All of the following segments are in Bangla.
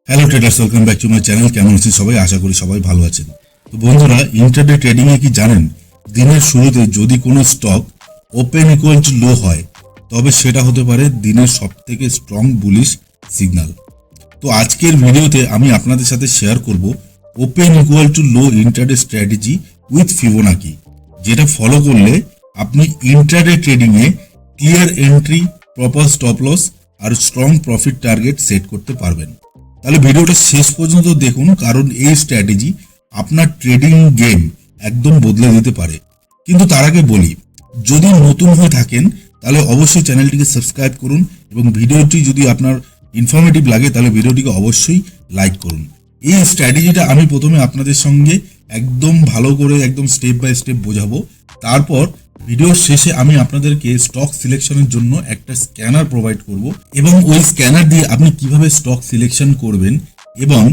Hello traders, welcome back to my channel. কেমন আছেন সবাই? আশা করি সবাই ভালো আছেন। তো বন্ধুরা, ইন্টারডে ট্রেডিং এ কি জানেন, দিনের শুরুতে যদি কোনো স্টক ওপেন ইকুয়াল টু লো হয়, তবে সেটা হতে পারে দিনের সবথেকে স্ট্রং বুলিশ সিগন্যাল। তো আজকের ভিডিওতে আমি আপনাদের সাথে শেয়ার করব open equal to low intraday strategy with Fibonacci, যেটা ফলো করলে আপনি ইন্টারডে ট্রেডিং এ clear entry, proper stop loss আর স্ট্রং প্রফিট টার্গেট সেট করতে পারবেন। তাহলে ভিডিওটা শেষ পর্যন্ত দেখুন, কারণ এই স্ট্র্যাটেজি আপনার ট্রেডিং গেম একদম বদলে দিতে পারে। কিন্তু তার আগে বলি, যদি নতুন হয়ে থাকেন তাহলে অবশ্যই চ্যানেলটিকে সাবস্ক্রাইব করুন এবং ভিডিওটি যদি আপনার ইনফরমেটিভ লাগে তাহলে ভিডিওটিকে অবশ্যই লাইক করুন। এই স্ট্র্যাটেজিটা আমি প্রথমে আপনাদের সঙ্গে একদম ভালো করে একদম স্টেপ বাই স্টেপ বোঝাবো। তারপর ভিডিওর শেষে আমি আপনাদেরকে স্টক সিলেকশনের জন্য একটা স্ক্যানার প্রোভাইড করব এবং ওই স্ক্যানার দিয়ে আপনি কিভাবে স্টক সিলেকশন করবেন এবং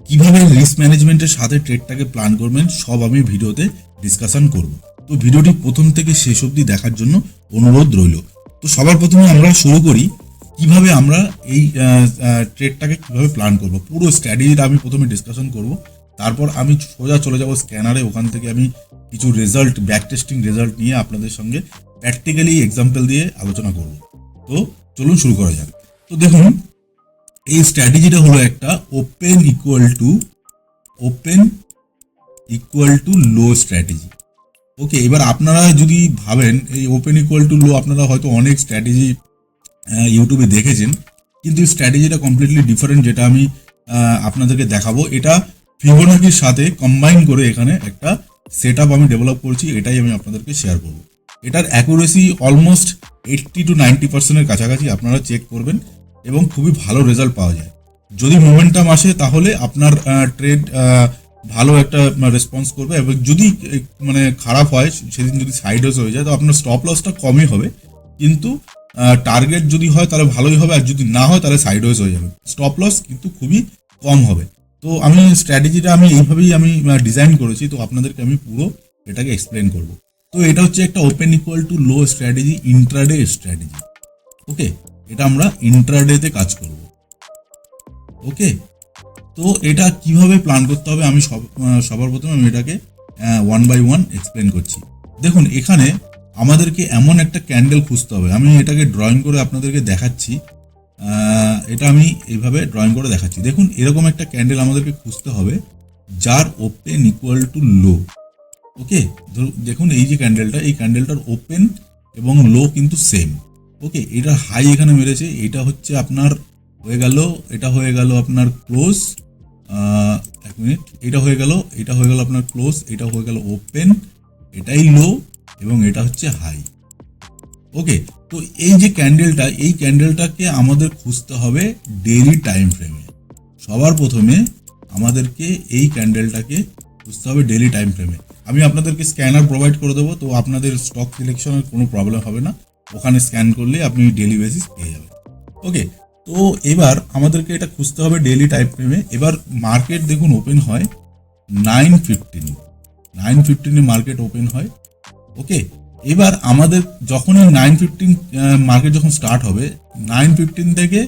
কিভাবে রিস্ক ম্যানেজমেন্টের সাথে ট্রেডটাকে প্ল্যান করবেন সব আমি ভিডিওতে ডিসকাশন করব। তো ভিডিওটি প্রথম থেকে শেষ অবধি দেখার জন্য অনুরোধ রইল। তো সবার প্রথমে আমরা শুরু করি কিভাবে আমরা এই ট্রেডটাকে কিভাবে প্ল্যান করব। পুরো স্ট্র্যাটেজিটা আমি প্রথমে ডিসকাশন করব, তারপর আমি সোজা চলে যাব স্ক্যানারে। ওখান থেকে আমি কিছু রেজাল্ট, ব্যাক টেস্টিং রেজাল্ট নিয়ে আপনাদের সঙ্গে প্র্যাকটিক্যালি এক্সাম্পল দিয়ে আলোচনা করব। তো চলুন শুরু করা যাক। তো দেখুন, এই স্ট্র্যাটেজিটা হলো একটা open equal to low strategy. Okay, এবার আপনারা যদি ভাবেন এই ওপেন ইকুয়াল টু লো, আপনারা হয়তো অনেক স্ট্র্যাটেজি ইউটিউবে দেখেছেন, কিন্তু এই স্ট্র্যাটেজিটা কমপ্লিটলি ডিফারেন্ট, যেটা আমি আপনাদেরকে দেখাবো। এটা ফিবোনাকির সাথে কম্বাইন করে এখানে একটা সেট আপ আমি ডেভেলপ করছি, এটাই আমি আপনাদেরকে শেয়ার করব। এটার অ্যাকুরেসি অলমোস্ট 80 to 90% কাছাকাছি আপনারা চেক করবেন এবং খুবই ভালো রেজাল্ট পাওয়া যায়। যদি মোমেন্টাম আসে তাহলে আপনার ট্রেড ভালো একটা রেসপন্স করবে, এবং যদি মানে খারাপ হয়, সেদিন যদি সাইডওয়েজ হয়ে যায়, তো আপনার স্টপ লসটা কমই হবে, কিন্তু টার্গেট যদি হয় তাহলে ভালোই হবে, আর যদি না হয় তাহলে সাইডওয়েজ হয়ে যাবে, স্টপ লস কিন্তু খুবই কম হবে। তো আমি স্ট্র্যাটেজিটা আমি এইভাবেই আমি ডিজাইন করেছি, তো আপনাদেরকে আমি পুরো এটাকে এক্সপ্লেন করব। তো এটা হচ্ছে একটা open equal to low strategy, intraday strategy. Okay, এটা আমরা ইন্ট্রাডেতে কাজ করব। ওকে, তো এটা কিভাবে প্ল্যান করতে হবে আমি সবার প্রথমে আমি এটাকে ওয়ান বাই ওয়ান এক্সপ্লেন করছি। দেখুন, এখানে আমাদেরকে এমন একটা ক্যান্ডেল খুঁজতে হবে। আমি এটাকে ড্রয়িং করে আপনাদেরকে দেখাচ্ছি। এটা আমি এইভাবে ড্রয়িং করে দেখাচ্ছি। দেখুন, এরকম একটা ক্যান্ডেল আমাদেরকে খুঁজতে হবে যার ওপেন ইকুয়াল টু লো। ওকে, দেখুন এই যে ক্যান্ডেলটা, এই ক্যান্ডেলটার ওপেন এবং লো কিন্তু সেম। ওকে, এটার হাই এখানে মেরেছে, এটা হচ্ছে আপনার হয়ে গেল, এটা হয়ে গেল আপনার ক্লোজ। এক মিনিট, এটা হয়ে গেল আপনার ক্লোজ, এটা হয়ে গেল ওপেন, এটাই লো এবং এটা হচ্ছে হাই। ওকে, তো এই যে ক্যান্ডেলটা, এই ক্যান্ডেলটাকে আমাদের খুঁজতে হবে ডেইলি টাইম ফ্রেমে। সবার প্রথমে আমাদেরকে এই ক্যান্ডেলটাকে খুঁজতে হবে ডেইলি টাইম ফ্রেমে। আমি আপনাদেরকে স্ক্যানার প্রোভাইড করে দেবো, তো আপনাদের স্টক সিলেকশনের কোনো প্রবলেম হবে না, ওখানে স্ক্যান করলে আপনি ডেইলি বেসিস পেয়ে যাবেন। ওকে, তো এবার আমাদেরকে এটা খুঁজতে হবে ডেইলি টাইম ফ্রেমে। এবার মার্কেট দেখুন ওপেন হয় 9:15 মার্কেট ওপেন হয়। ওকে, এবার আমাদের যখনই 9:15 মার্কেট যখন স্টার্ট হবে, 9:15 থেকে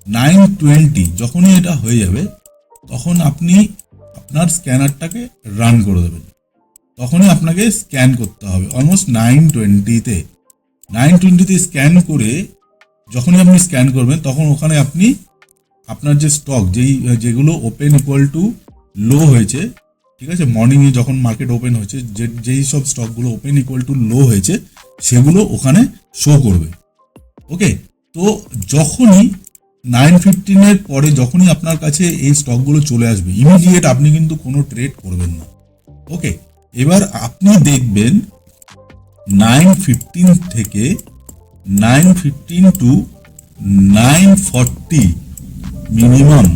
9:20 যখনই এটা হয়ে যাবে, তখন আপনি আপনার স্ক্যানারটাকে রান করে দেবেন। তখনই আপনাকে স্ক্যান করতে হবে অলমোস্ট 9:20তে স্ক্যান করে যখনই আপনি স্ক্যান করবেন, তখন ওখানে আপনি আপনার যে স্টক যেগুলো ওপেন ইকুয়াল টু লো হয়েছে, ঠিক আছে, মর্নিংয়ে যখন মার্কেট ওপেন হয়েছে, যেই সব স্টকগুলো ওপেন ইকুয়াল টু লো হয়েছে সেগুলো ওখানে শো করবে। ওকে, তো যখনই 9:15 পরে যখনই আপনার কাছে এই স্টকগুলো চলে আসবে, ইমিডিয়েট আপনি কিন্তু কোনো ট্রেড করবেন না। ওকে, এবার আপনি দেখবেন 9:15 থেকে 9:15 টু 9:40 মিনিমাম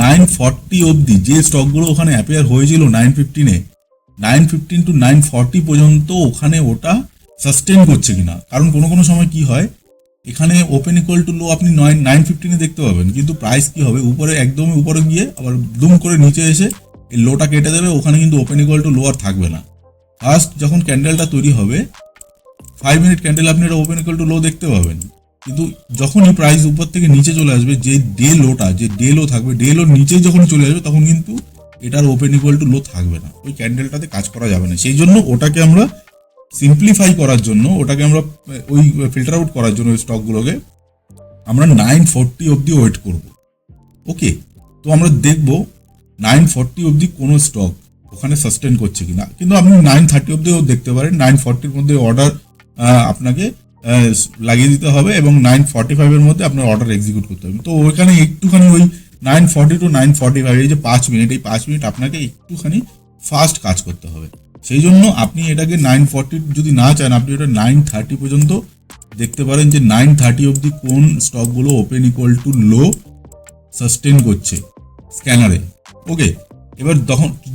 9:40 অবধি যে স্টকগুলো ওখানে অ্যাপিয়ার হয়েছিল 9:15 টু 9:40 পর্যন্ত, ওখানে ওটা সাস্টেন করছে কিনা। কারণ কোনো সময় কি হয়, এখানে ওপেন ইকুয়াল টু লো আপনি 9:15 দেখতে পাবেন, কিন্তু প্রাইস কি হবে, উপরে একদমই উপরে গিয়ে আবার দুম করে নিচে এসে এই লোটা কেটে দেবে, ওখানে কিন্তু ওপেন ইকুয়াল টু লো আর থাকবে না। ফার্স্ট যখন ক্যান্ডেলটা তৈরি হবে 5 মিনিট ক্যান্ডেল, আপনি এটা ওপেন ইকুয়াল টু লো দেখতে পাবেন, কিন্তু যখনই প্রাইস উপর থেকে নিচে চলে আসবে, যে ডে লো থাকবে, ডে লোর নিচে যখন চলে আসবে তখন কিন্তু এটার ওপেন ইকুয়াল টু লো থাকবে না, ওই ক্যান্ডেলটাতে কাজ করা যাবে না। সেই জন্য ওটাকে আমরা সিম্পলিফাই করার জন্য, ওটাকে আমরা ওই ফিল্টার আউট করার জন্য ওই স্টকগুলোকে আমরা 940 অবধি ওয়েট করব। ওকে, তো আমরা দেখব 940 অবধি কোনো স্টক ওখানে সাস্টেন করছে কিনা। কিন্তু আপনি 930 অবধিও দেখতে পারেন। 940-র মধ্যে অর্ডার আপনাকে লাগিয়ে দিতে হবে এবং 945-এর মধ্যে আপনার অর্ডার এক্সিকিউট করতে হবে। তো ওইখানে একটুখানি ওই 940 to 945 এই যে 5 মিনিট, এই 5 মিনিট আপনাকে একটুখানি ফাস্ট কাজ করতে হবে। সেই জন্য আপনি এটাকে 940 যদি না চান, আপনি এটা 930 পর্যন্ত দেখতে পারেন যে 930 অবধি কোন স্টকগুলো open equal to low sustain করছে স্ক্যানারে। ওকে, এবার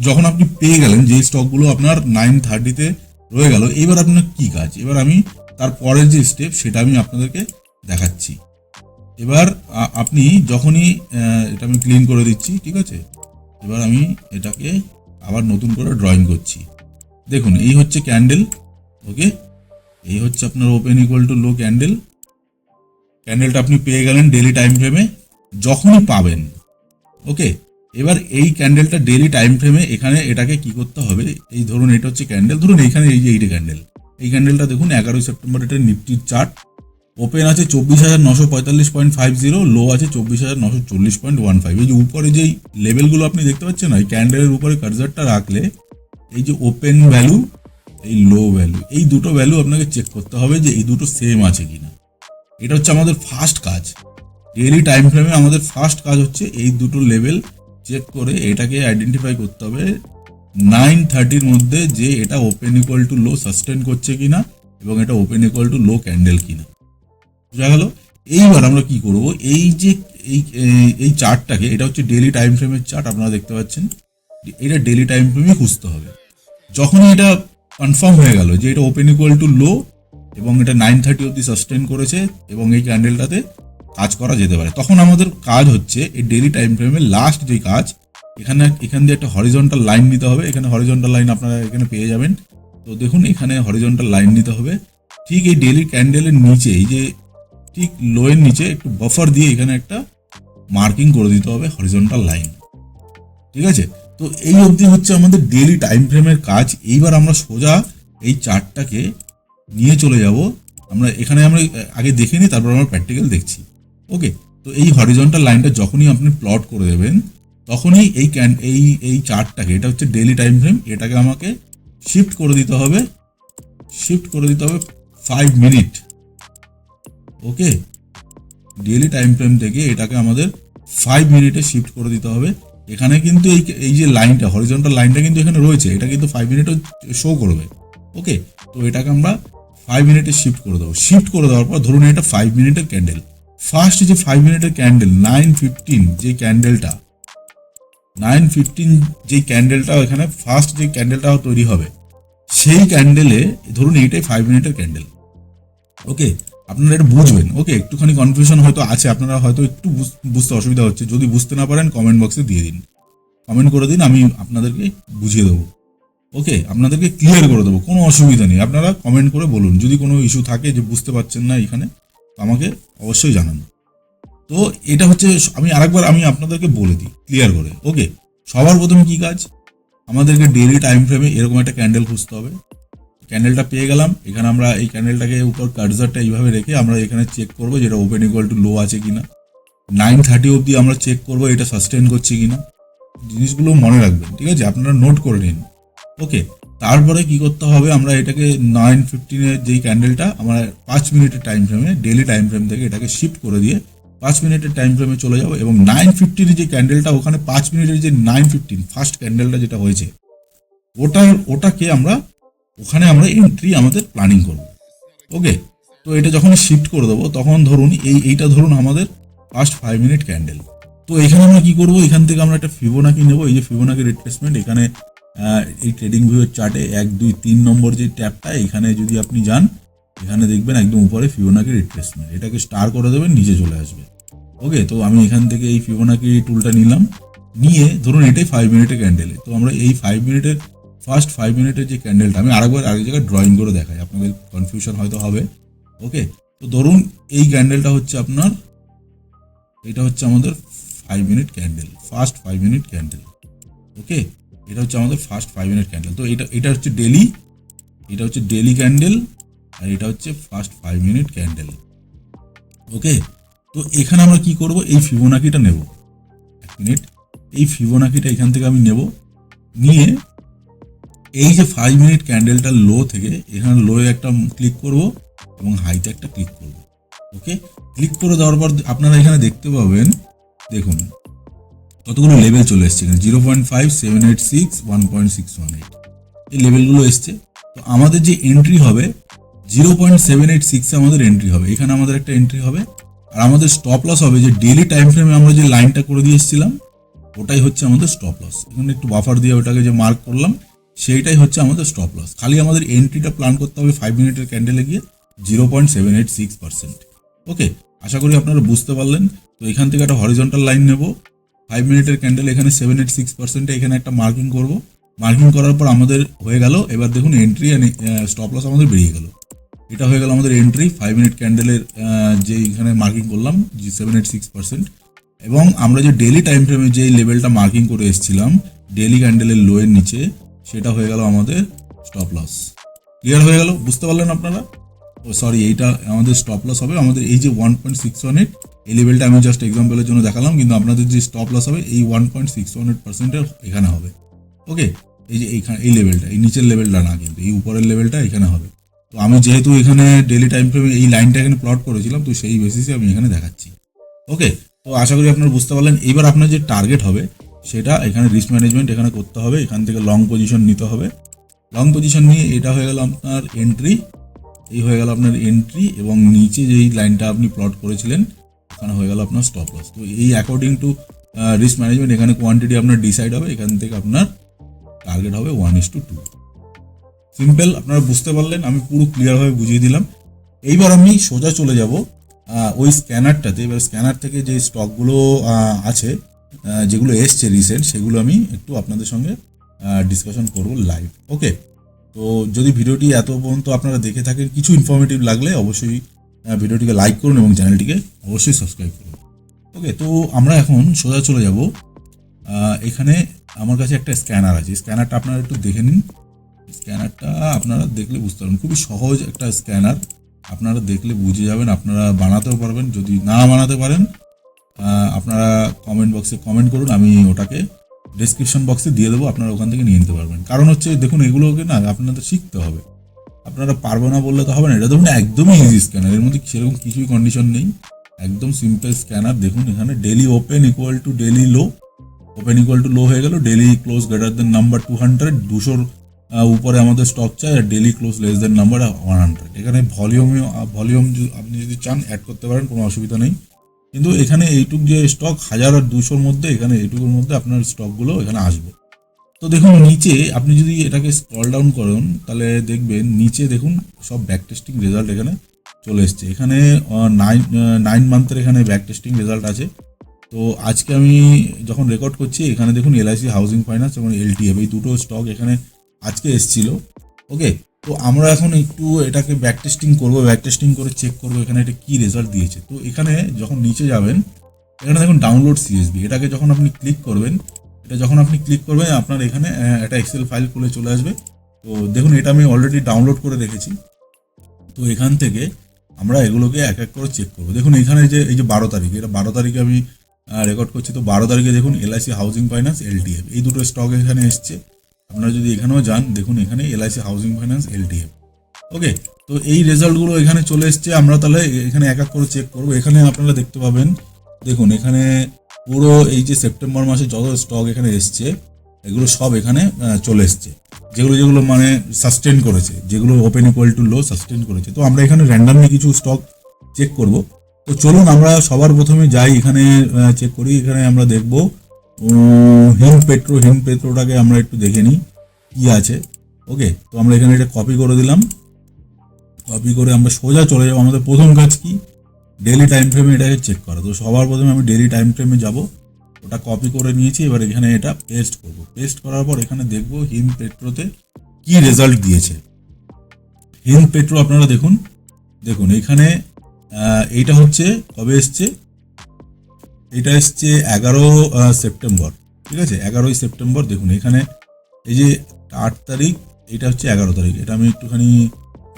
যখন আপনি পেয়ে গেলেন যে স্টকগুলো আপনার 930-তে রয়ে গেল, এবার আপনার কি কাজ? এবার আমি তারপরের যে স্টেপ সেটা আমি আপনাদেরকে দেখাচ্ছি। এবার আপনি যখনই এটা আমি ক্লিন করে দিচ্ছি, ঠিক আছে। এবার আমি এটাকে আবার নতুন করে ড্রয়িং করছি। দেখুন, এই হচ্ছে ক্যান্ডেল। ওকে, এই হচ্ছে আপনার ওপেন ইকুয়াল টু লো ক্যান্ডেলটা আপনি পেয়ে গেলেন ডেইলি টাইম ফ্রেমে। যখনই পাবেন, ওকে, এবার এই ক্যান্ডেলটা ডেইলি টাইম ফ্রেমে এখানে এটাকে কি করতে হবে, এই ধরুন এটা হচ্ছে ক্যান্ডেল, ধরুন এইখানে এই যে এইটা ক্যান্ডেল, এই ক্যান্ডেলটা দেখুন 11 সেপ্টেম্বর, এটা নিফটির চার্ট। ওপেন আছে 24,945.50, লো আছে 24,940.15। এই যে উপরে যেই লেভেলগুলো আপনি দেখতে পাচ্ছেন না, এই ক্যান্ডেলের উপরে কার্সারটা রাখলে এই যে ওপেন ভ্যালু, এই লো ভ্যালু, এই দুটো ভ্যালু আপনাকে চেক করতে হবে যে এই দুটো সেম আছে কিনা। এটা হচ্ছে আমাদের ফার্স্ট কাজ। ডেইলি টাইম ফ্রেমে আমাদের ফার্স্ট কাজ হচ্ছে এই দুটো লেভেল চেক করে এটাকে আইডেন্টিফাই করতে হবে 930-র মধ্যে যে এটা open equal to low sustain করছে কিনা এবং এটা open equal to low candle কিনা। বুঝা গেল? এইবার আমরা কি করব, এই যে এই চার্টটাকে, এটা হচ্ছে ডেইলি টাইম ফ্রেমের চার্ট, আপনারা দেখতে পাচ্ছেন, এটা ডেইলি টাইম ফ্রেমে খুঁজতে হবে। যখনই এটা কনফার্ম হয়ে গেল যে এটা ওপেন ইকুয়াল টু লো এবং এটা 930 অবধি সাস্টেন করেছে এবং এই ক্যান্ডেলটাতে কাজ করা যেতে পারে, তখন আমাদের কাজ হচ্ছে এই ডেইলি টাইম ফ্রেমের লাস্ট যে কাজ, এখান দিয়ে একটা হরিজন্টাল লাইন নিতে হবে। এখানে হরিজন্টাল লাইন আপনারা এখানে পেয়ে যাবেন। তো দেখুন, এখানে হরিজন্টাল লাইন নিতে হবে ঠিক এই ডেইলি ক্যান্ডেলের নিচে, এই যে ঠিক লোয়ের নিচে একটু বাফার দিয়ে এখানে একটা মার্কিং করে দিতে হবে হরিজন্টাল লাইন। ঠিক আছে, তো এই অবধি হচ্ছে আমাদের ডেইলি টাইম ফ্রেমের কাজ। এইবার আমরা সোজা এই চার্টটাকে নিয়ে চলে যাব, আমরা এখানে আমরা আগে দেখে নিই, তারপর আমরা প্র্যাকটিক্যাল দেখছি। ওকে, তো এই হরিজন্টাল লাইনটা যখনই আপনি প্লট করে দেবেন, তখনই এই চার্টটাকে, এটা হচ্ছে ডেইলি টাইম ফ্রেম, এটাকে আমাকে শিফট করে দিতে হবে 5 মিনিট। ওকে, ডেইলি টাইম ফ্রেম থেকে এটাকে আমাদের 5 মিনিটে শিফট করে দিতে হবে। এখানে কিন্তু এই যে লাইনটা, হরিজন্টাল লাইনটা কিন্তু এখানে রয়েছে, এটা কিন্তু 5 মিনিটও শো করবে। ওকে, তো এটাকে আমরা 5 মিনিটে শিফট করে দেবো। শিফট করে দেওয়ার পর ধরুন এটা 5 মিনিটের ক্যান্ডেল, ফার্স্ট যে 5 মিনিটের ক্যান্ডেল 915 যে ক্যান্ডেলটা, 915 যে ক্যান্ডেলটা এখানে ফার্স্ট যে ক্যান্ডেলটা তৈরি হবে, সেই ক্যান্ডেলে ধরুন এইটাই 5 মিনিটের ক্যান্ডেল। ওকে, আপনারা এটা বুঝবেন। ওকে, একটুখানি কনফিউশন হয়তো আছে, আপনারা হয়তো একটু বুঝতে অসুবিধা হচ্ছে, যদি বুঝতে না পারেন কমেন্ট বক্সে দিয়ে দিন, কমেন্ট করে দিন, আমি আপনাদেরকে বুঝিয়ে দেবো। ওকে, আপনাদেরকে ক্লিয়ার করে দেবো, কোনো অসুবিধা নেই। আপনারা কমেন্ট করে বলুন যদি কোনো ইস্যু থাকে যে বুঝতে পারছেন না এখানে, আমাকে অবশ্যই জানান। তো এটা হচ্ছে, আমি আরেকবার আমি আপনাদেরকে বলে দিই ক্লিয়ার করে। ওকে, সবার প্রথমে কি কাজ, আমাদেরকে ডেইলি টাইম ফ্রেমে এরকম একটা ক্যান্ডেল খুঁজতে হবে। ক্যান্ডেলটা পেয়ে গেলাম, এখানে আমরা এই ক্যান্ডেলটাকে উপর কার্সারটা এইভাবে রেখে আমরা এখানে চেক করবো যেটা ওপেন ইকুয়াল টু লো আছে কিনা। 930 অবধি আমরা চেক করবো এটা সাস্টেন করছে কিনা। জিনিসগুলো মনে রাখবেন, ঠিক আছে, আপনারা নোট করে নিন। ওকে, তারপরে কি করতে হবে, আমরা এটাকে 915-এর যেই ক্যান্ডেলটা আমরা 5 মিনিটের টাইম ফ্রেমে, ডেইলি টাইম ফ্রেম থেকে এটাকে শিফট করে দিয়ে 5 মিনিটের টাইম ফ্রেমে চলে যাবো এবং 915-এর যে ক্যান্ডেলটা, ওখানে 5 মিনিটের যে 915 ফার্স্ট ক্যান্ডেলটা যেটা হয়েছে, ওটাকে আমরা ওখানে আমরা এন্ট্রি আমাদের প্ল্যানিং করব। ওকে, তো এটা যখন শিফট করে দেবো, তখন ধরুন এইটা ধরুন আমাদের ফার্স্ট 5 মিনিট ক্যান্ডেল। তো এখানে আমরা কি করব, এখান থেকে আমরা একটা ফিবোনাকি নেব। এই যে ফিবোনাকি রিট্রেসমেন্ট, এখানে এই ট্রেডিং ভিউয়ের চার্টে 1, 2, 3 নম্বর যে ট্যাবটা, এখানে যদি আপনি যান, এখানে দেখবেন একদম উপরে ফিবোনাকি রিট্রেসমেন্ট, এটাকে স্টার করে দেবেন, নিচে চলে আসবে। ওকে, তো আমি এখান থেকে এই ফিবোনাকি টুলটা নিলাম, নিয়ে ধরুন এটাই 5 মিনিটের ক্যান্ডেলে। তো আমরা এই 5 মিনিটের ফার্স্ট 5 মিনিটের যে ক্যান্ডেলটা, আমি আরেক জায়গায় ড্রয়িং করে দেখাই, আপনাদের কনফিউশন হয়তো হবে। ওকে, তো ধরুন এই ক্যান্ডেলটা হচ্ছে আপনার, এটা হচ্ছে আমাদের 5 minute candle, first 5 minute candle. Okay, এটা হচ্ছে আমাদের ফার্স্ট 5 মিনিট ক্যান্ডেল। তো এটা হচ্ছে ডেলি, এটা হচ্ছে ডেলি ক্যান্ডেল, আর এটা হচ্ছে ফার্স্ট 5 মিনিট ক্যান্ডেল। ওকে, তো এখানে আমরা কি করব, এই ফিবোনাকিটা নেব। 1 মিনিট, এই ফিবোনাকিটা এখান থেকে আমি নেব, নিয়ে এই যে 5 মিনিট ক্যান্ডেলটার লো থেকে এখানে লোয়ে একটা ক্লিক করব এবং হাইতে একটা ক্লিক করব। ওকে, ক্লিক করে দেওয়ার পর আপনারা এখানে দেখতে পাবেন, দেখুন কতগুলো লেভেল চলে এসছে এখানে, 0.5, 786, 1.618 এই লেভেলগুলো এসছে। তো আমাদের যে এন্ট্রি হবে 0.786 আমাদের এন্ট্রি হবে, এখানে আমাদের একটা এন্ট্রি হবে। আর আমাদের স্টপ লস হবে যে ডেলি টাইম ফ্রেমে আমরা যে লাইনটা করে দিয়ে এসেছিলাম ওটাই হচ্ছে আমাদের স্টপ লস। এখানে একটু বাফার দিয়ে ওটাকে যে মার্ক করলাম সেইটাই হচ্ছে আমাদের স্টপ লস। খালি আমাদের এন্ট্রিটা প্ল্যান করতে হবে 5 মিনিটের ক্যান্ডেলে গিয়ে 0.786%। ওকে, আশা করি আপনারা বুঝতে পারলেন। তো এখান থেকে একটা হরিজন্টাল লাইন নেব, 5 মিনিটের ক্যান্ডেল এখানে 786%, এখানে একটা মার্কিং করব। মার্কিং করার পর আমাদের হয়ে গেল, এবার দেখুন এন্ট্রি স্টপ লস আমাদের বেরিয়ে গেল। এটা হয়ে গেল আমাদের এন্ট্রি 5 মিনিট ক্যান্ডেলের যে এখানে মার্কিং করলাম 786%। এবং আমরা যে ডেলি টাইম ফ্রেমে যে লেভেলটা মার্কিং করে এসেছিলাম ডেলি ক্যান্ডেলের লোয়ের নিচে, সেটা হয়ে গেল আমাদের স্টপ লস। ক্লিয়ার হয়ে গেল, বুঝতে পারলেন আপনারা? ও সরি, এইটা আমাদের স্টপ লস হবে আমাদের এই যে 1.618, এই লেভেলটা আমি জাস্ট এক্সাম্পলের জন্য দেখালাম, কিন্তু আপনাদের যে স্টপ লস হবে এই 1.618% এখানে হবে। ওকে, এই যে এইখানে এই লেভেলটা, এই নিচের লেভেলটা না, কিন্তু এই উপরের লেভেলটা এখানে হবে। তো আমি যেহেতু এখানে ডেলি টাইম ফ্রেমে এই লাইনটা এখানে প্লট করেছিলাম, তো সেই বেসিসে আমি এখানে দেখাচ্ছি। ওকে, তো আশা করি আপনারা বুঝতে পারলেন। এইবার আপনার যে টার্গেট হবে সেটা এখানে রিস্ক ম্যানেজমেন্ট এখানে করতে হবে, এখান থেকে লং পজিশন নিতে হবে। লং পজিশন নিয়ে এটা হয়ে গেল আপনার এন্ট্রি, এই হয়ে গেল আপনার এন্ট্রি, এবং নিচে যেই লাইনটা আপনি প্লট করেছিলেন ওখানে হয়ে গেল আপনার স্টপ লস। তো এই অ্যাকর্ডিং টু রিস্ক ম্যানেজমেন্ট এখানে কোয়ান্টিটি আপনার ডিসাইড হবে, এখান থেকে আপনার টার্গেট হবে 1:2। সিম্পল, আপনারা বুঝতে পারলেন, আমি পুরো ক্লিয়ারভাবে বুঝিয়ে দিলাম। এইবার আমি সোজা চলে যাব ওই স্ক্যানারটাতে। এবার স্ক্যানার থেকে যে স্টকগুলো আছে যেগুলো এসছে রিসেন্ট, সেগুলো আমি একটু আপনাদের সঙ্গে ডিসকাশন করব লাইভ। ওকে, তো যদি ভিডিওটি এত পর্যন্ত আপনারা দেখে থাকেন, কিছু ইনফরমেটিভ লাগলে অবশ্যই ভিডিওটিকে লাইক করুন এবং চ্যানেলটিকে অবশ্যই সাবস্ক্রাইব করুন। ওকে, তো আমরা এখন সোজা চলে যাব, এখানে আমার কাছে একটা স্ক্যানার আছে, স্ক্যানারটা আপনারা একটু দেখে নিন। স্ক্যানারটা আপনারা দেখলে বুঝতে পারবেন, খুবই সহজ একটা স্ক্যানার, আপনারা দেখলে বুঝে যাবেন, আপনারা বানাতেও পারবেন। যদি না বানাতে পারেন আপনারা কমেন্ট বক্সে কমেন্ট করুন, আমি ওটাকে ডেসক্রিপশন বক্সে দিয়ে দেবো, আপনারা ওখান থেকে নিয়ে নিতে পারবেন। কারণ হচ্ছে দেখুন, এগুলোকে না আপনাদের শিখতে হবে, আপনারা পারবো না বললে তো হবে না। এটা দেখুন একদমই ইজি স্ক্যানার, এর মধ্যে সেরকম কিছুই কন্ডিশন নেই, একদম সিম্পল স্ক্যানার। দেখুন এখানে daily open equal to daily low, open equal to low হয়ে গেল, daily close greater than number 200, 200 উপরে আমাদের স্টক চাই, আর daily close less than number 100। এখানে ভলিউম আপনি যদি চান অ্যাড করতে পারেন, কোনো অসুবিধা নেই। কিন্তু এখানে এইটুক যে স্টক 1000 আর 200-র মধ্যে, এখানে এইটুকুর মধ্যে আপনার স্টকগুলো এখানে আসবে। তো দেখুন নিচে আপনি যদি এটাকে স্ক্রল ডাউন করেন তাহলে দেখবেন নিচে দেখুন সব ব্যাক টেস্টিং রেজাল্ট এখানে চলে এসছে। এখানে 9 মান্থের এখানে ব্যাক টেস্টিং রেজাল্ট আছে। তো আজকে আমি যখন রেকর্ড করছি এখানে দেখুন এলআইসি হাউজিং ফাইন্যান্স এবং এলটিএফ এই দুটো স্টক এখানে আজকে এসেছিল। ওকে, তো আমরা এখন একটু এটাকে ব্যাক টেস্টিং করবো, ব্যাক টেস্টিং করে চেক করবো এখানে এটা কী রেজাল্ট দিয়েছে। তো এখানে যখন নিচে যাবেন এখানে দেখুন ডাউনলোড সিএসভি, এটাকে যখন আপনি ক্লিক করবেন, এটা যখন আপনি ক্লিক করবেন আপনার এখানে একটা এক্সেল ফাইল খুলে চলে আসবে। তো দেখুন এটা আমি অলরেডি ডাউনলোড করে রেখেছি। তো এখান থেকে আমরা এগুলোকে এক এক করে চেক করবো। দেখুন এখানে যে এই যে 12 তারিখ, এটা 12 তারিখে আমি রেকর্ড করছি। তো 12 তারিখে দেখুন এলআইসি হাউজিং ফাইন্যান্স এলটিএফ এই দুটো স্টক এখানে এসছে। আপনারা যদি এখানেও যান দেখুন এখানে এলআইসি হাউজিং ফাইন্যান্স এলটিএফ। ওকে, তো এই রেজাল্টগুলো এখানে চলে এসছে। আমরা তাহলে এখানে এক এক করে চেক করবো। এখানে আপনারা দেখতে পাবেন, দেখুন এখানে পুরো এই যে সেপ্টেম্বর মাসে যত স্টক এখানে এসছে এগুলো সব এখানে চলে এসছে, যেগুলো মানে সাস্টেন করেছে, যেগুলো open equal to low sustain করেছে। তো আমরা এখানে র্যান্ডামলি কিছু স্টক চেক করব। তো চলুন আমরা সবার প্রথমে যাই, এখানে চেক করি। এখানে আমরা দেখব হিন্দ পেট্রোটাকে আমরা একটু দেখে নিই কি আছে। ওকে, তো আমরা এখানে এটা কপি করে দিলাম, কপি করে আমরা সোজা চলে যাবো। আমাদের প্রথম কাজ কি, ডেলি টাইম ফ্রেমে এটাকে চেক করা। তো সবার প্রথমে আমি ডেলি টাইম ফ্রেমে যাব, ওটা কপি করে নিয়েছি। এবার এখানে এটা পেস্ট করব। পেস্ট করার পর এখানে দেখব হিন্দ পেট্রোতে কি রেজাল্ট দিয়েছে। হিন্দ পেট্রো আপনারা দেখুন এখানে এইটা হচ্ছে কবে এসছে, এটা এসছে 11 সেপ্টেম্বর, ঠিক আছে, 11ই সেপ্টেম্বর। দেখুন এখানে এই যে 8 তারিখ, এটা হচ্ছে 11 তারিখ। এটা আমি একটুখানি,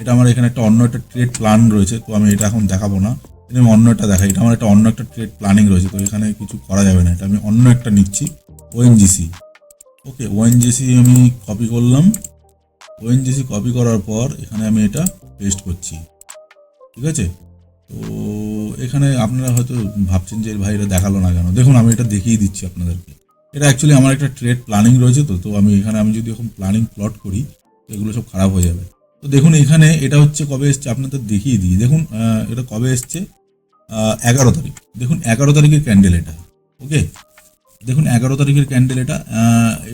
এটা আমার এখানে একটা অন্য একটা ট্রেড প্ল্যান রয়েছে, তো আমি এটা এখন দেখাবো না, এটা আমি অন্য একটা দেখাই। এটা আমার একটা অন্য একটা ট্রেড প্ল্যানিং রয়েছে, তো এখানে কিছু করা যাবে না, এটা আমি অন্য একটা নিচ্ছি। ওএনজিসি, ওকে, ওএনজিসি আমি কপি করলাম। ওএনজিসি কপি করার পর এখানে আমি এটা পেস্ট করছি, ঠিক আছে। তো এখানে আপনারা হয়তো ভাবছেন যে ভাই এটা দেখালো না কেন, দেখুন আমি এটা দেখিয়ে দিচ্ছি আপনাদেরকে। এটা অ্যাকচুয়ালি আমার একটা ট্রেড প্ল্যানিং রয়েছে, তো আমি এখানে আমি যদি এখন প্ল্যানিং প্লট করি তো এগুলো সব খারাপ হয়ে যাবে। তো দেখুন এখানে এটা হচ্ছে কবে এসছে আপনাদের দেখিয়ে দিই। দেখুন এটা কবে এসছে, 11 তারিখ। দেখুন 11 তারিখের ক্যান্ডেল এটা, ওকে। দেখুন 11 তারিখের ক্যান্ডেল এটা,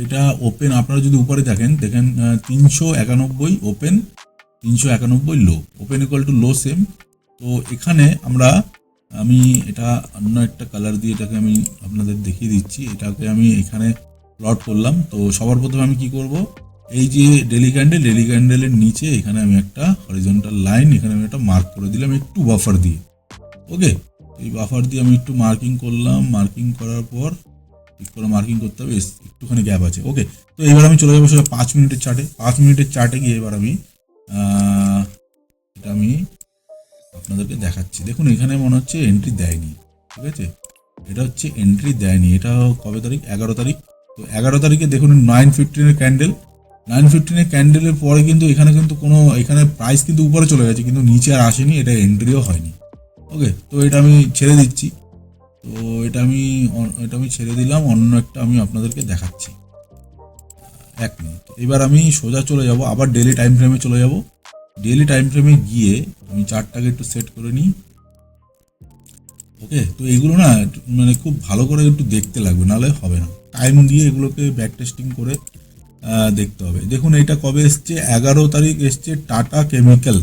এটা ওপেন আপনারা যদি উপরে দেখেন 391 open, 391 low, open equal to low same. তো এখানে আমি এটা অন্য একটা কালার দিয়ে এটাকে আমি আপনাদের দেখিয়ে দিচ্ছি। এটাকে আমি এখানে প্লট করলাম। তো সবার প্রথমে আমি কি করব, এই যে ডেলি ক্যান্ডেলের নিচে এখানে আমি একটা হরিজন্টাল লাইন এখানে আমি একটা মার্ক করে দিলাম একটু বাফার দিয়ে, ওকে। এই বাফার দিয়ে আমি একটু মার্কিং করলাম, মার্কিং করার পর ঠিক করে মার্কিং করতে হবে, একটুখানি গ্যাপ আছে, ওকে। তো এবার আমি চলে যাবো সেটা 5 মিনিটের চার্টে। 5 মিনিটের চার্টে গিয়ে এবার আমি এটা আমি আপনাদেরকে দেখাচ্ছি। দেখুন এখানে মনে হচ্ছে এন্ট্রি দেয়নি, ঠিক আছে, এটা হচ্ছে এন্ট্রি দেয়নি। এটা কবে তারিখ, 11 তারিখ। তো 11 তারিখে দেখুন 9:15 ক্যান্ডেল, 9:15 ক্যান্ডেলের পরে কিন্তু এখানে কিন্তু কোনো, এখানে প্রাইস কিন্তু উপরে চলে গেছে কিন্তু নিচে আর আসেনি, এটা এন্ট্রিও হয়নি, ওকে। তো এটা আমি ছেড়ে দিচ্ছি। তো এটা আমি ছেড়ে দিলাম, অন্য একটা আমি আপনাদেরকে দেখাচ্ছি। 1 মিনিট। এবার আমি সোজা চলে যাব, আবার ডেলি টাইম ফ্রেমে চলে যাব। ডেলি টাইম ফ্রেমে গিয়ে আমি চার্টটাকে একটু সেট করে নিই, ওকে। তো এগুলো না মানে খুব ভালো করে একটু দেখতে লাগবে, নাহলে হবে না। টাইম দিয়ে এগুলোকে ব্যাক টেস্টিং করে দেখতে হবে। দেখুন এটা কবে এসছে, 11 তারিখ এসছে, টাটা কেমিক্যাল।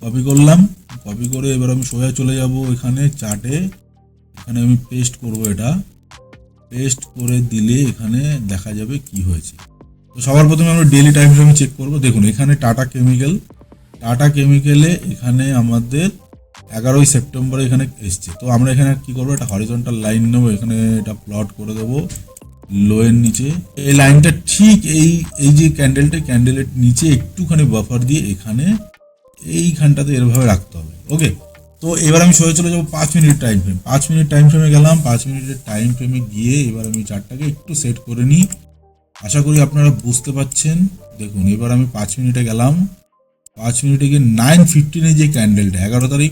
কপি করলাম, কপি করে এবার আমি সোজা চলে যাব এখানে চার্টে, এখানে আমি পেস্ট করব। এটা পেস্ট করে দিলে এখানে দেখা যাবে কি হয়েছে। তো সবার প্রথমে আমরা ডেলি টাইম ফ্রেমে চেক করব। দেখুন এখানে টাটা কেমিক্যালে এখানে আমাদের 11ই সেপ্টেম্বরে এখানে এসছে। তো আমরা এখানে কি করবো, একটা হরিজন্টাল লাইন নেবো, এখানে এটা প্লট করে দেবো লোয়ের নিচে। এই লাইনটা ঠিক এই যে ক্যান্ডেলের নিচে একটুখানি বাফার দিয়ে এখানে এইখানটাতে এরভাবে রাখতে হবে, ওকে। তো এবার আমি সোজা চলে যাবো 5 minute time frame. 5 minute time ফ্রেমে গেলাম। 5 মিনিটের টাইম ফ্রেমে গিয়ে এবার আমি চার্টটাকে একটু সেট করে নিই। আশা করি আপনারা বুঝতে পারছেন। দেখুন এবার আমি 5 মিনিটে গেলাম। 5 মিনিটে গিয়ে 9:15 যে ক্যান্ডেলটা, 11 তারিখ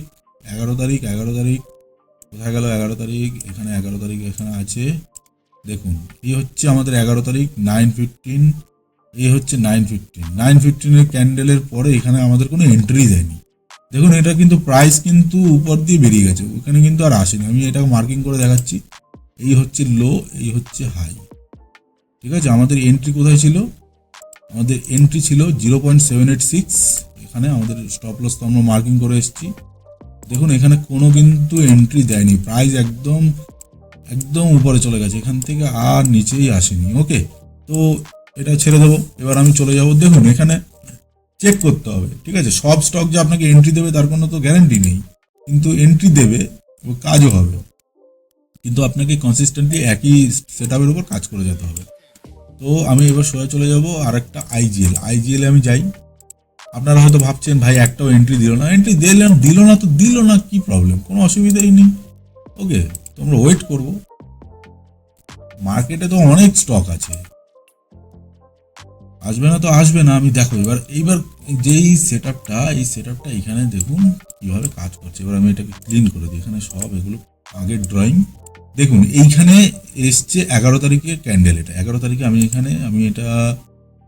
কোথায় গেল, 11 তারিখ এখানে, 11 তারিখ এখানে আছে। দেখুন এই হচ্ছে আমাদের 11 তারিখ 9:15, এই হচ্ছে 9:15 ক্যান্ডেলের পরে এখানে আমাদের কোনো এন্ট্রি দেয়নি। দেখুন এটা কিন্তু প্রাইস কিন্তু উপর দিয়ে বেরিয়ে গেছে, ওখানে কিন্তু আর আসেনি। আমি এটাকে মার্কিং করে দেখাচ্ছি, এই হচ্ছে লো, এই হচ্ছে হাই, ঠিক আছে। আমাদের এন্ট্রি কোথায় ছিল, আমাদের এন্ট্রি ছিল 0.786, এখানে আমাদের স্টপ লস তো আমরা মার্কিং করে এসেছি। দেখুন এখানে কোনো কিন্তু এন্ট্রি দেয়নি, প্রাইস একদম উপরে চলে গেছে, এখান থেকে আর নিচেই আসেনি, ওকে। তো এটা ছেড়ে দেবো। এবার আমি চলে যাব। দেখুন এখানে চেক করতে হবে, ঠিক আছে। সব স্টক যে আপনাকে এন্ট্রি দেবে তার কোনো তো গ্যারান্টি নেই, কিন্তু এন্ট্রি দেবে, কাজও হবে, কিন্তু আপনাকে কনসিস্টেন্টলি একই সেট আপের উপর কাজ করে যেতে হবে। তো আমি এবার সোজা চলে যাব আর একটা আইজিএল আমি যাই। আপনারা হয়তো ভাবছেন ভাই একটাও এন্ট্রি দিল না, এন্ট্রি দিল না কি প্রবলেম, কোনো অসুবিধাই নেই, ওকে। তো আমরা ওয়েট করব, মার্কেটে তো অনেক স্টক আছে, আসবে না তো আসবে না। আমি দেখো এইবার যেই সেট আপটা এখানে দেখুন কিভাবে কাজ করছে। এবার আমি এটাকে ক্লিন করে দিই, এখানে সব এগুলো আগের ড্রয়িং। দেখুন এইখানে এসছে 11 তারিখে ক্যান্ডেল, এটা 11 তারিখে আমি এটা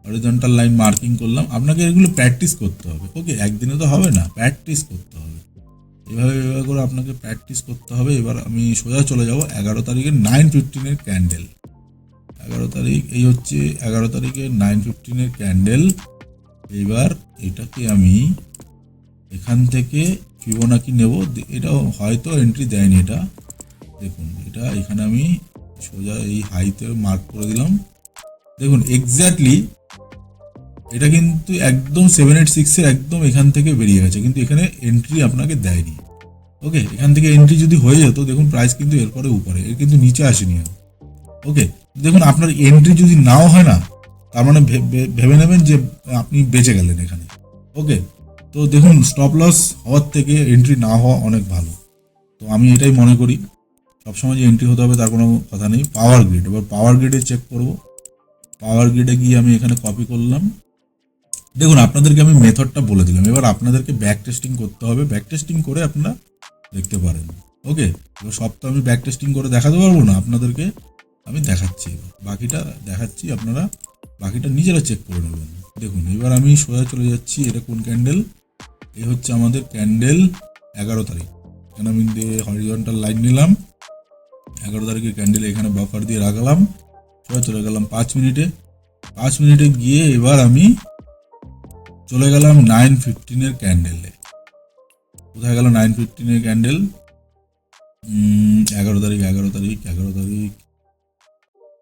হরিজন্টাল লাইন মার্কিং করলাম। আপনাকে এগুলো প্র্যাকটিস করতে হবে, ওকে। একদিনে তো হবে না, প্র্যাকটিস করতে হবে, এভাবে করে আপনাকে প্র্যাকটিস করতে হবে। এবার আমি সোজা চলে যাব 11 তারিখের 9:15 ক্যান্ডেল, 11 তারিখ, এই হচ্ছে 11 তারিখের 9:15 ক্যান্ডেল। এইবার এটাকে আমি এখান থেকে ফিবোনাকি নেব, এটাও হয়তো এন্ট্রি দেয়নি এটা। দেখুন এটা এখানে আমি সোজা এই হাইতে মার্ক করে দিলাম। দেখুন এক্স্যাক্টলি এটা কিন্তু একদম 786 এর একদম এখান থেকে বেরিয়ে গেছে, কিন্তু এখানে এন্ট্রি আপনাকে দেয়নি, ওকে, এখান থেকে এন্ট্রি যদি হয়ে যেত, দেখুন প্রাইস কিন্তু এরপরে উপরে, এর কিন্তু নিচে আসেনি। ওকে, দেখুন আপনার এন্ট্রি যদি নাও হয় না, তার মানে ভেবে নেবেন যে আপনি বেঁচে গেলেন এখানে। ওকে, তো দেখুন স্টপ লস হওয়ার থেকে এন্ট্রি না হওয়া অনেক ভালো। তো আমি এটাই মনে করি, সবসময় যে এন্ট্রি হতে হবে তার কোনো কথা নেই। পাওয়ার গ্রিড, এবার পাওয়ার গ্রিডে চেক করব। পাওয়ার গ্রিডে গিয়ে আমি এখানে কপি করলাম। দেখুন আপনাদেরকে আমি মেথডটা বলে দিলাম, এবার আপনাদেরকে ব্যাক টেস্টিং করতে হবে। ব্যাক টেস্টিং করে আপনারা দেখতে পারেন। ওকে, এবার সব তো আমি ব্যাক টেস্টিং করে দেখাতে পারবো না, আপনাদেরকে আমি দেখাচ্ছি। এবার বাকিটা দেখাচ্ছি, আপনারা বাকিটা নিজেরা চেক করে নেবেন। দেখুন এবার আমি সোজা চলে যাচ্ছি। এটা কোন ক্যান্ডেল? এই হচ্ছে আমাদের ক্যান্ডেল 11 তারিখ। এখানে আমি হরিজন্টাল লাইন নিলাম, 11 তারিখের ক্যান্ডেল এখানে বাফার দিয়ে রাখলাম। সোজা চলে গেলাম 5 মিনিটে। 5 মিনিটে গিয়ে এবার আমি চলে গেলাম 9:15 ক্যান্ডেলে। কোথায় গেল 9:15 ক্যান্ডেল? 11 তারিখ, 11 তারিখ, 11 তারিখ,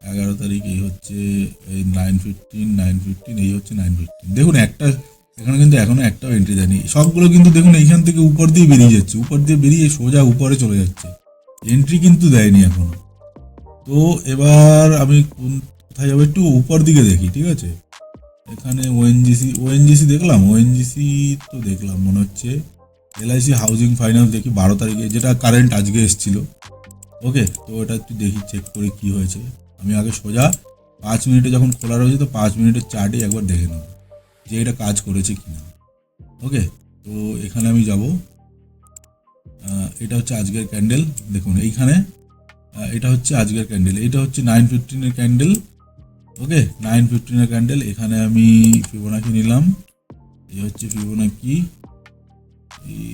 11 তারিখ। এই হচ্ছে এই 9:15, এই হচ্ছে 9:15। দেখুন একটা এখানে কিন্তু এখনো একটাও এন্ট্রি দেয়নি। সবগুলো কিন্তু দেখুন এইখান থেকে উপর দিয়ে বেরিয়ে যাচ্ছে, উপর দিয়ে বেরিয়ে সোজা উপরে চলে যাচ্ছে, এন্ট্রি কিন্তু দেয়নি এখনো। তো এবার আমি কোথায় যাবো, একটু উপর দিকে দেখি। ঠিক আছে, এখানে ওএনজিসি দেখলাম, ওএনজিসি তো দেখলাম মনে হচ্ছে। এলআইসি হাউজিং ফাইন্যান্স দেখি 12 তারিখে, যেটা কারেন্ট আজকে এসেছিল। ওকে, তো এটা একটু দেখি, চেক করি কি হয়েছে। আমি আগে সোজা 5 মিনিটে যখন খোলা রয়েছে, তো 5 মিনিটের চার্টে একবার দেখে নেব যে এটা কাজ করেছে কিনা। ওকে, তো এখানে আমি যাব। এটা হচ্ছে আজকের ক্যান্ডেল। দেখুন এইখানে এটা হচ্ছে আজকের ক্যান্ডেল, এটা হচ্ছে 9:15 ক্যান্ডেল। ওকে, 9:15 ক্যান্ডেল। এখানে আমি ফিবোনাকি নিলাম, এই হচ্ছে ফিবোনাকি।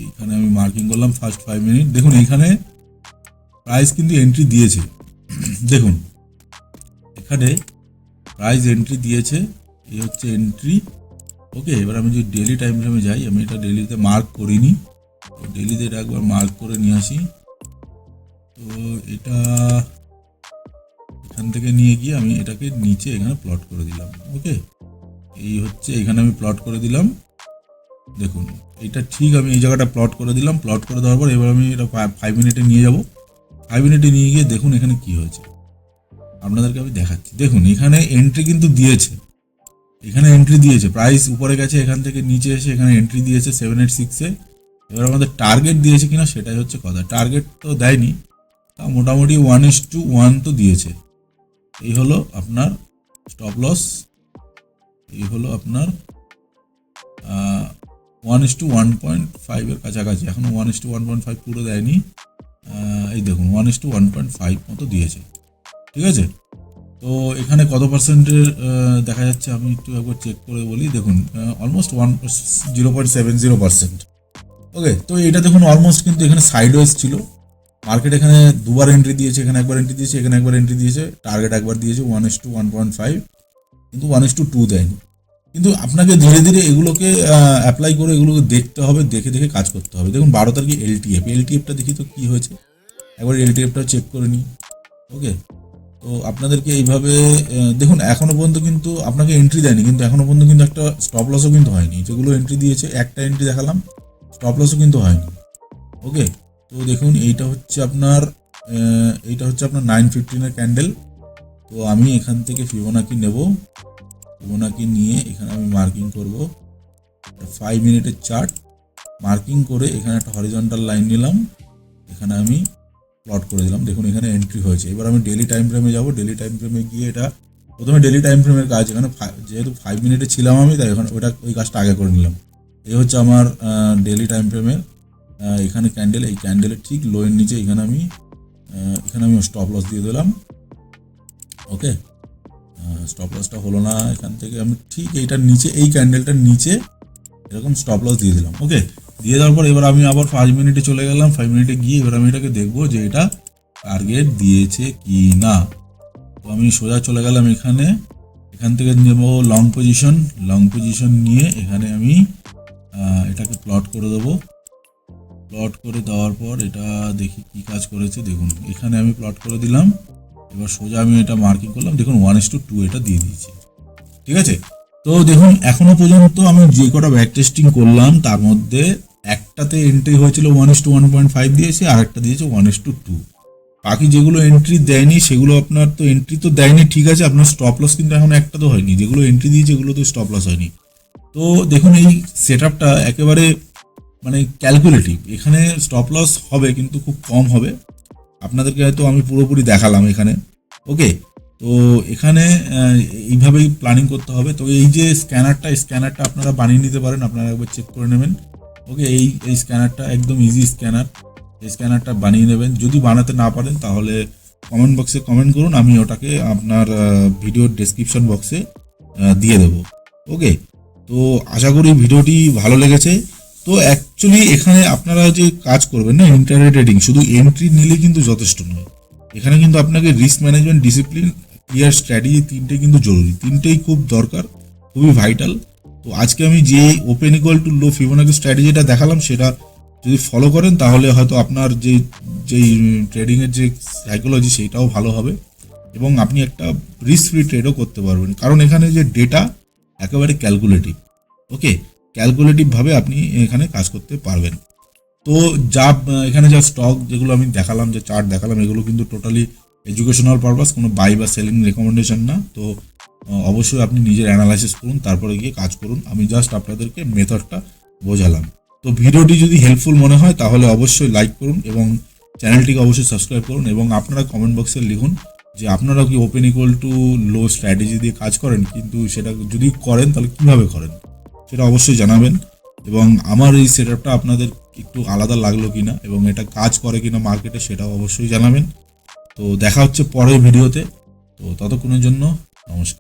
এখানে আমি মার্কিং করলাম ফার্স্ট 5 মিনিট। দেখুন এইখানে প্রাইস কিন্তু এন্ট্রি দিয়েছে। দেখুন এখানে প্রাইস এন্ট্রি দিয়েছে, এই হচ্ছে এন্ট্রি। ওকে, এবার আমি যদি ডেলি টাইম ফ্রেমে যাই, আমি এটা ডেলিতে মার্ক করিনি, তো ডেলিতে এটা একবার মার্ক করে নিয়ে আসি। তো এটা এখান থেকে নিয়ে গিয়ে আমি এটাকে নিচে এখানে প্লট করে দিলাম। ওকে, এই হচ্ছে এখানে আমি প্লট করে দিলাম। দেখুন এটা ঠিক, আমি এই জায়গাটা প্লট করে দিলাম। প্লট করে দেওয়ার পর এবার আমি এটা 5 মিনিটে নিয়ে যাব। 5 মিনিটে নিয়ে গিয়ে দেখুন এখানে কি হয়েছে, আপনাদেরকে আমি দেখাচ্ছি। দেখুন এখানে এন্ট্রি কিন্তু দিয়েছে, এখানে এন্ট্রি দিয়েছে, প্রাইস উপরে গেছে, এখান থেকে নিচে এসে এখানে এন্ট্রি দিয়েছে 786-এ। এবার আমাদের টার্গেট দিয়েছে কিনা সেটাই হচ্ছে কথা। টার্গেট তো দেয়নি, তা মোটামুটি 1:1 তো দিয়েছে। এই হলো আপনার স্টপ লস, এই হলো আপনার 1:1.5 এর কাছাকাছি। এখনো 1:1.5 পুরো দেয়নি। এই দেখুন 1:1.5 মতো দিয়েছে। ঠিক আছে, তো এখানে কত পার্সেন্টের দেখা যাচ্ছে আমি একটু একবার চেক করে বলি। দেখুন অলমোস্ট 0.70%। ওকে, তো এটা দেখুন অলমোস্ট কিন্তু এখানে সাইডওয়েজ ছিল। মার্কেট এখানে দুবার এন্ট্রি দিয়েছে, এখানে একবার এন্ট্রি দিয়েছে, এখানে একবার এন্ট্রি দিয়েছে, টার্গেট একবার দিয়েছে 1:1.5, কিন্তু 1:2 দেয়নি। কিন্তু আপনাকে ধীরে ধীরে এগুলোকে অ্যাপ্লাই করে এগুলোকে দেখতে হবে, দেখে দেখে কাজ করতে হবে। দেখুন 12 তারিখে এলটিএফটা দেখি তো কি হয়েছে, একবার এলটিএফটা চেক করে নিই। ওকে, তো আপনাদেরকে এইভাবে দেখুন এখনো পর্যন্ত কিন্তু আপনাকে এন্ট্রি দেয়নি, কিন্তু এখনো পর্যন্ত কিন্তু একটা স্টপ লসও কিন্তু হয়নি। যেগুলো এন্ট্রি দিয়েছে, একটা এন্ট্রি দেখালাম, স্টপ লসও কিন্তু হয়নি। ওকে, তো দেখুন এইটা হচ্ছে আপনার 9:15 ক্যান্ডেল। তো আমি এখান থেকে ফিবোনাকি নেব, ফিবোনাকি নিয়ে এখানে আমি মার্কিং করব 5 মিনিটের চার্ট। মার্কিং করে এখানে একটা হরিজন্টাল লাইন নিলাম, এখানে আমি প্লট করে দিলাম। দেখুন এখানে এন্ট্রি হয়েছে। এবার আমি ডেলি টাইম ফ্রেমে যাব। ডেলি টাইম ফ্রেমে গিয়ে এটা প্রথমে ডেলি টাইম ফ্রেমের কাজ, এখানে যেহেতু 5 মিনিটে ছিলাম আমি, তাই ওখানে ওই কাজটা আগে করে নিলাম। এই হচ্ছে আমার ডেলি টাইম ফ্রেমের এখানে ক্যান্ডেল, এই ক্যান্ডেলের ঠিক লোয়ের নিচে এখানে আমি স্টপ লস দিয়ে দিলাম। ওকে, স্টপ লসটা হলো না, এখান থেকে আমি ঠিক এইটার নিচে, এই ক্যান্ডেলটার নিচে এরকম স্টপ লস দিয়ে দিলাম। ওকে, দিয়ে দেওয়ার পর এবার আমি আবার 5 মিনিটে চলে গেলাম। 5 মিনিটে গিয়ে এবার আমি এটাকে দেখবো যে এটা টার্গেট দিয়েছে কি না। তো আমি সোজা চলে গেলাম এখান থেকে নেব লং পজিশন নিয়ে এখানে আমি এটাকে প্লট করে দেবো। প্লট করে দেওয়ার পর এটা দেখি কি কাজ করেছে। দেখুন এখানে আমি প্লট করে দিলাম। এবার সোজা আমি এটা মার্কিং করলাম। দেখুন 1:2 এটা দিয়ে দিয়েছি। ঠিক আছে, তো দেখুন এখনো পর্যন্ত আমি যে কটা ব্যাক টেস্টিং করলাম তার মধ্যে একটাতে এন্ট্রি হয়েছিল 1:1.5 দিয়েছে, আর একটা দিয়েছে 1:2। বাকি যেগুলো এন্ট্রি দেয়নি সেগুলো আপনার তো এন্ট্রি তো দেয়নি, ঠিক আছে, আপনার স্টপ লস কিন্তু এখন একটা তো হয়নি, যেগুলো এন্ট্রি দিয়েছে এগুলো তো স্টপ লস হয়নি। তো দেখুন এই সেট আপটা একেবারে মানে ক্যালকুলেটিভ, এখানে স্টপ লস হবে কিন্তু খুব কম হবে। আপনাদেরকে হয়তো আমি পুরোপুরি দেখালাম এখানে। ওকে, তো এখানে এইভাবেই প্ল্যানিং করতে হবে। তো এই যে স্ক্যানারটা আপনারা বানিয়ে নিতে পারেন, আপনারা একবার চেক করে নেবেন। ওকে, এই স্ক্যানারটা একদম ইজি স্ক্যানার, এই স্ক্যানারটা বানিয়ে নেবেন। যদি বানাতে না পারেন তাহলে কমেন্ট বক্সে কমেন্ট করুন, আমি ওটাকে আপনার ভিডিওর ডেসক্রিপশন বক্সে দিয়ে দেবো। ওকে, তো আশা করি ভিডিওটি ভালো লেগেছে। তো অ্যাকচুয়ালি এখানে আপনারা যে কাজ করবেন না ইন্টারডে ট্রেডিং, শুধু এন্ট্রি নিলে কিন্তু যথেষ্ট নয়। এখানে কিন্তু আপনাকে risk management, discipline, clear strategy, তিনটে কিন্তু জরুরি, তিনটেই খুব দরকার, খুবই ভাইটাল। তো আজকে আমি যে open equal to low Fibonacci স্ট্র্যাটেজিটা দেখালাম সেটা যদি ফলো করেন তাহলে হয়তো আপনার যেই ট্রেডিংয়ের যে সাইকোলজি সেইটাও ভালো হবে, এবং আপনি একটা রিস্ক ফ্রি ট্রেডও করতে পারবেন, কারণ এখানে যে ডেটা একেবারে ক্যালকুলেটিভ। ওকে, ক্যালকুলেটিভভাবে আপনি এখানে কাজ করতে পারবেন। তো যা এখানে যা স্টক যেগুলো আমি দেখালাম, যে চার্ট দেখালাম, এগুলো কিন্তু টোটালি এডুকেশনাল পারপাস, কোনো বাই বা সেলিং রেকমেন্ডেশন না। তো অবশ্যই আপনি নিজের অ্যানালাইসিস করুন, তারপরে গিয়ে কাজ করুন। আমি জাস্ট আপনাদেরকে মেথডটা বোঝালাম। তো ভিডিওটি যদি হেল্পফুল মনে হয় তাহলে অবশ্যই লাইক করুন এবং চ্যানেলটিকে অবশ্যই সাবস্ক্রাইব করুন, এবং আপনারা কমেন্ট বক্সে লিখুন যে আপনারা কি open equal to low strategy দিয়ে কাজ করেন, কিন্তু সেটা যদি করেন তাহলে কীভাবে করেন সেটা অবশ্যই জানাবেন। এবং আমার এই সেট আপটা আপনাদের একটু আলাদা লাগলো কিনা এবং এটা কাজ করে কিনা মার্কেটে সেটাও অবশ্যই জানাবেন। তো দেখা হচ্ছে পরের ভিডিওতে। তো ততক্ষণের জন্য নমস্কার।